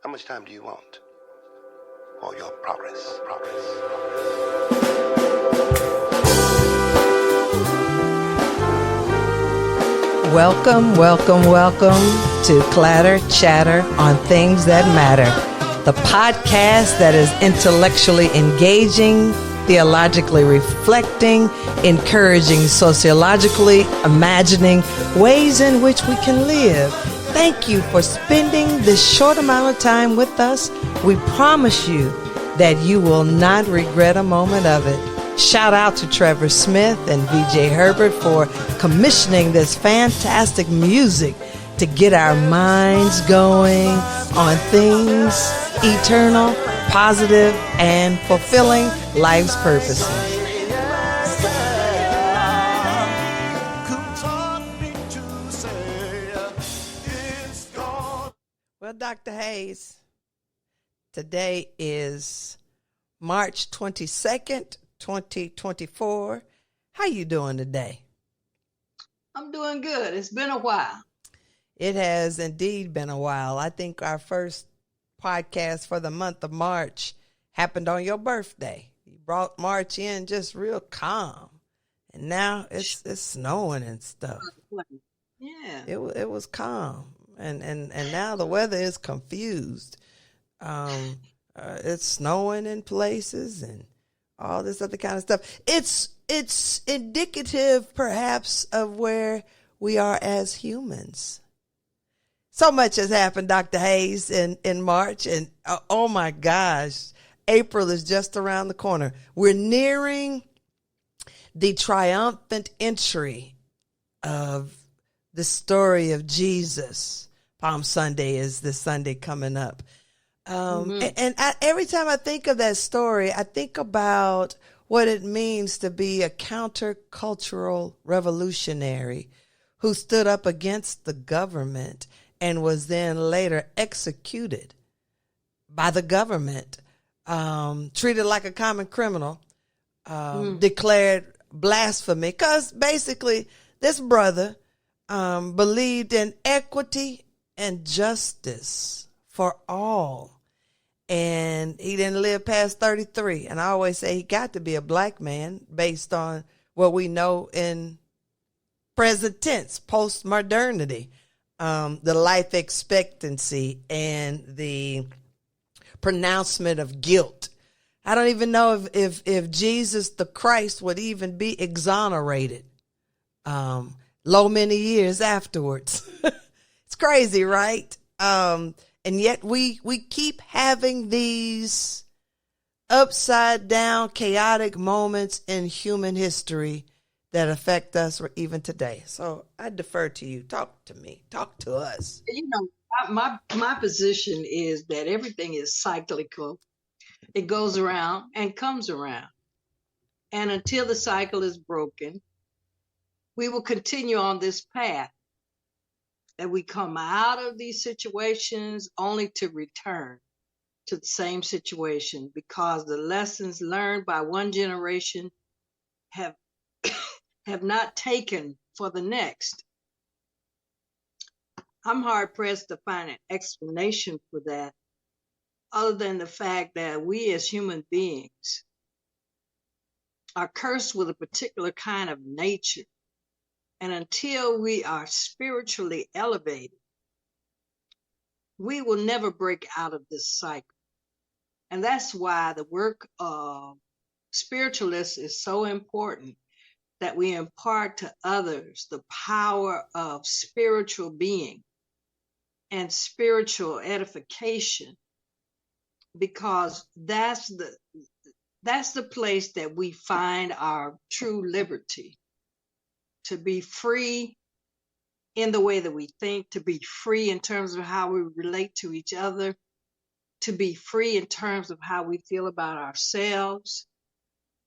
How much time do you want for your progress? Welcome to Clatter Chatter on Things That Matter, the podcast that is intellectually engaging, theologically reflecting, encouraging sociologically imagining ways in which we can live. Thank you for spending this short amount of time with us. We promise you that you will not regret a moment of it. Shout out to Trevor Smith and VJ Herbert for commissioning this fantastic music to get our minds going on things eternal, positive, and fulfilling life's purposes. Well, Dr. Hayes, today is March 22nd, 2024. How you doing today? I'm doing good. It's been a while. It has indeed been a while. I think our first podcast for the month of March happened on your birthday. You brought March in just real calm. And now it's snowing and stuff. Yeah. It was calm. And now the weather is confused. It's snowing in places and all this other kind of stuff. It's indicative, perhaps, of where we are as humans. So much has happened, Dr. Hayes, in March, and oh my gosh, April is just around the corner. We're nearing the triumphant entry of the story of Jesus. Palm Sunday is this Sunday coming up. Every time I think of that story, I think about what it means to be a countercultural revolutionary who stood up against the government and was then later executed by the government, treated like a common criminal, declared blasphemy, because basically this brother believed in equity and justice for all. And he didn't live past 33. And I always say he got to be a black man based on what we know in present tense, post-modernity, the life expectancy and the pronouncement of guilt. I don't even know if Jesus the Christ would even be exonerated many years afterwards. It's crazy, right? And yet we keep having these upside down, chaotic moments in human history that affect us even today. So I defer to you. Talk to me. Talk to us. You know, my position is that everything is cyclical. It goes around and comes around. And until the cycle is broken, we will continue on this path. That we come out of these situations only to return to the same situation, because the lessons learned by one generation have not taken for the next. I'm hard pressed to find an explanation for that, other than the fact that we as human beings are cursed with a particular kind of nature. And until we are spiritually elevated, we will never break out of this cycle. And that's why the work of spiritualists is so important, that we impart to others the power of spiritual being and spiritual edification, because that's the place that we find our true liberty. To be free in the way that we think, to be free in terms of how we relate to each other, to be free in terms of how we feel about ourselves.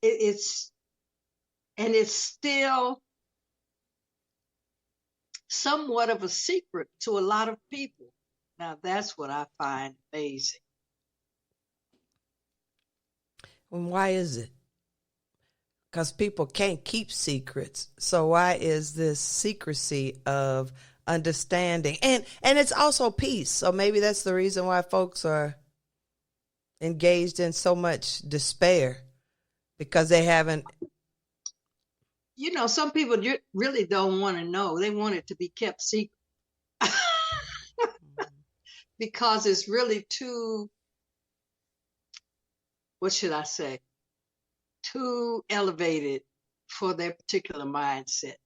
It's still somewhat of a secret to a lot of people. Now, that's what I find amazing. And why is it? Because people can't keep secrets. So why is this secrecy of understanding, and it's also peace. So maybe that's the reason why folks are engaged in so much despair, because they haven't. You know, some people really don't want to know. They want it to be kept secret because it's really too, what should I say, too elevated for their particular mindset.